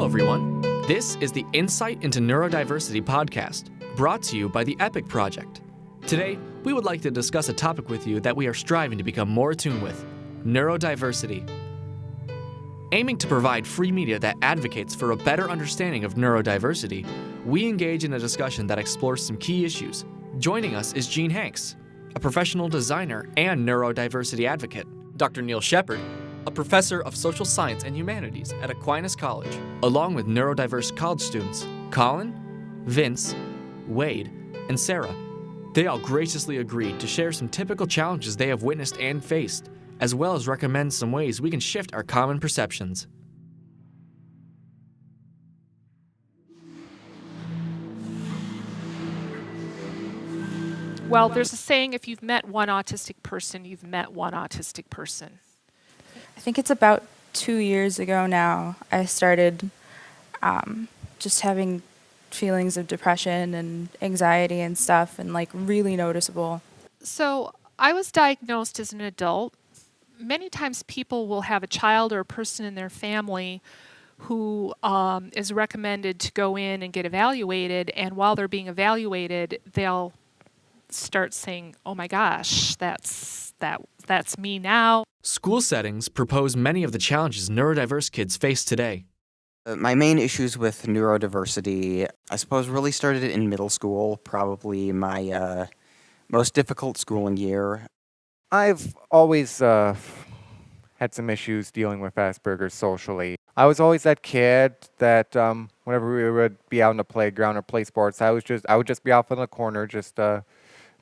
Hello, everyone. This is the Insight into Neurodiversity podcast, brought to you by the EPIC Project. Today, we would like to discuss a topic with you that we are striving to become more attuned with: neurodiversity. Aiming to provide free media that advocates for a better understanding of neurodiversity, we engage in a discussion that explores some key issues. Joining us is Gene Hanks, a professional designer and neurodiversity advocate; Dr. Neil Shepard, a professor of social science and humanities at Aquinas College, along with neurodiverse college students Colin, Vince, Wade, and Sarah. They all graciously agreed to share some typical challenges they have witnessed and faced, as well as recommend some ways we can shift our common perceptions. Well, there's a saying, if you've met one autistic person, you've met one autistic person. I think it's about 2 years ago now, I started just having feelings of depression and anxiety and stuff, and like really noticeable. So I was diagnosed as an adult. Many times people will have a child or a person in their family who is recommended to go in and get evaluated, and while they're being evaluated, they'll start saying, oh my gosh, that's me now. School settings propose many of the challenges neurodiverse kids face today. My main issues with neurodiversity, I suppose, really started in middle school, probably my most difficult schooling year. I've always had some issues dealing with Asperger's socially. I was always that kid that whenever we would be out in the playground or play sports, I would just be off in the corner, just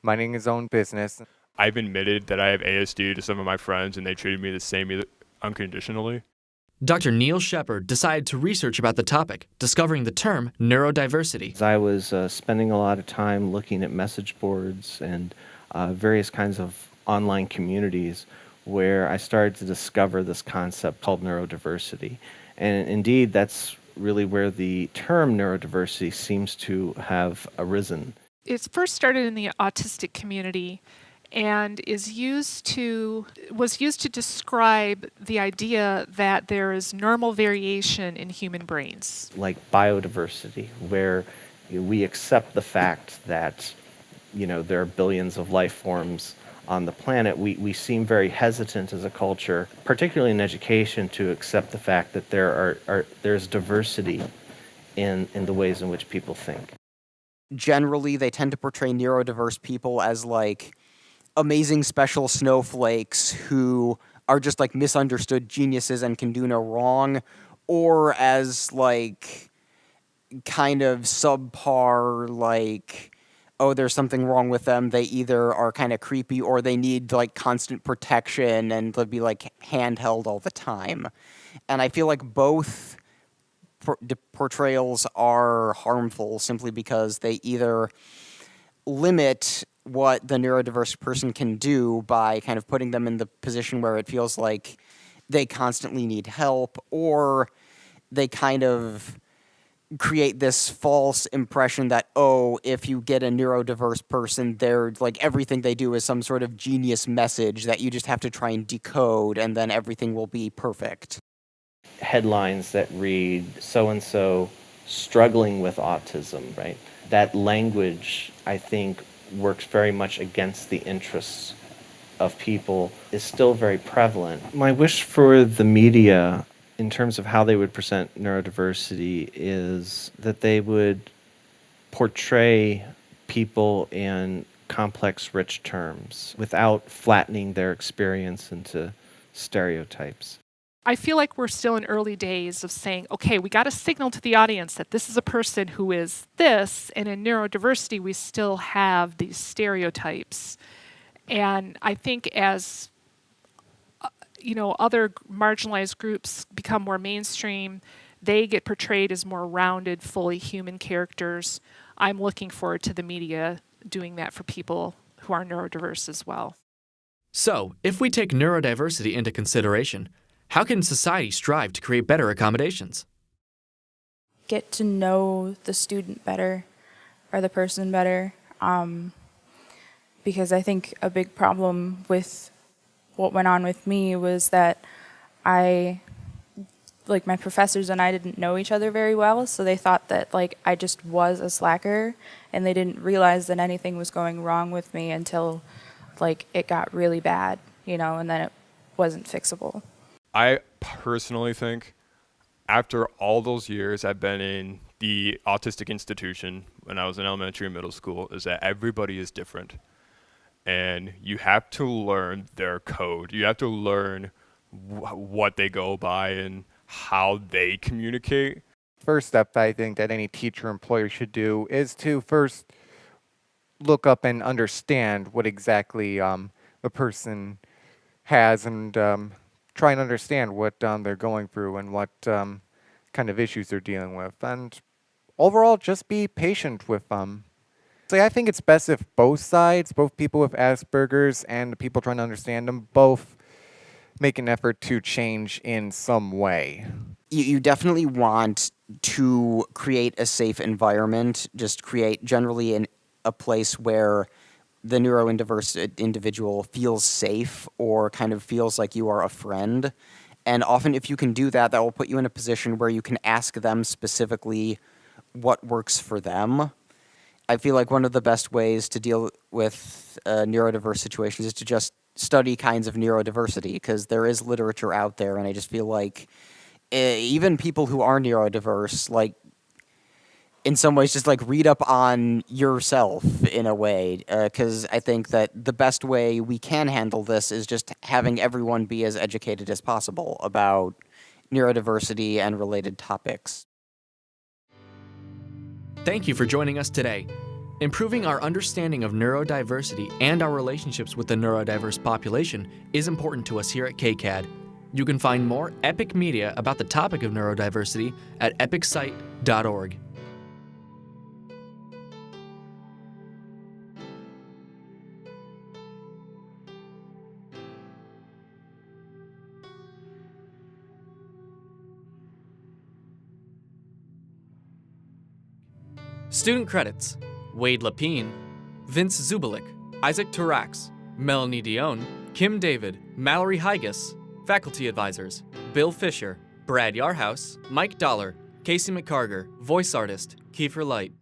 minding his own business. I've admitted that I have ASD to some of my friends, and they treated me the same unconditionally. Dr. Neil Shepard decided to research about the topic, discovering the term neurodiversity. I was spending a lot of time looking at message boards and various kinds of online communities where I started to discover this concept called neurodiversity. And indeed, that's really where the term neurodiversity seems to have arisen. It first started in the autistic community and was used to describe the idea that there is normal variation in human brains. Like biodiversity, where we accept the fact that there are billions of life forms on the planet. We seem very hesitant as a culture, particularly in education, to accept the fact that there's diversity in the ways in which people think. Generally, they tend to portray neurodiverse people as like amazing special snowflakes who are just like misunderstood geniuses and can do no wrong, or as like kind of subpar, like, oh, there's something wrong with them. They either are kind of creepy or they need like constant protection and they'll be like handheld all the time. And I feel like both portrayals are harmful simply because they either limit what the neurodiverse person can do by kind of putting them in the position where it feels like they constantly need help, or they kind of create this false impression that, oh, if you get a neurodiverse person, they're like everything they do is some sort of genius message that you just have to try and decode and then everything will be perfect. Headlines that read so-and-so struggling with autism, right? That language, I think, works very much against the interests of people, is still very prevalent. My wish for the media in terms of how they would present neurodiversity is that they would portray people in complex, rich terms without flattening their experience into stereotypes. I feel like we're still in early days of saying, okay, we got to signal to the audience that this is a person who is this, and in neurodiversity we still have these stereotypes. And I think as other marginalized groups become more mainstream, they get portrayed as more rounded, fully human characters. I'm looking forward to the media doing that for people who are neurodiverse as well. So, if we take neurodiversity into consideration, how can society strive to create better accommodations? Get to know the student better, or the person better, because I think a big problem with what went on with me was that I like my professors and I didn't know each other very well, so they thought that like I just was a slacker, and they didn't realize that anything was going wrong with me until like it got really bad, you know, and then it wasn't fixable. I personally think after all those years I've been in the autistic institution when I was in elementary and middle school is that everybody is different. And you have to learn their code. You have to learn what they go by and how they communicate. First step I think that any teacher or employer should do is to first look up and understand what exactly the person has, and try and understand what they're going through and what kind of issues they're dealing with. And overall, just be patient with them. So I think it's best if both sides, both people with Asperger's and the people trying to understand them, both make an effort to change in some way. You definitely want to create a safe environment, just create generally a place where the neurodiverse individual feels safe or kind of feels like you are a friend. And often if you can do that, that will put you in a position where you can ask them specifically what works for them. I feel like one of the best ways to deal with neurodiverse situations is to just study kinds of neurodiversity, because there is literature out there, and I just feel like even people who are neurodiverse, like, in some ways just like read up on yourself in a way, because I think that the best way we can handle this is just having everyone be as educated as possible about neurodiversity and related topics. Thank you for joining us today. Improving our understanding of neurodiversity and our relationships with the neurodiverse population is important to us here at KCAD. You can find more EPIC media about the topic of neurodiversity at epicsite.org. Student credits: Wade Leppien, Vince Zubalik, Isaac Taracks, Melanie Dionne, Kim David, Mallory Heiges. Faculty advisors: Bill Fischer, Brad Yarhouse, Mike Dollar, Kasey McCargar, voice artist, Kiefer.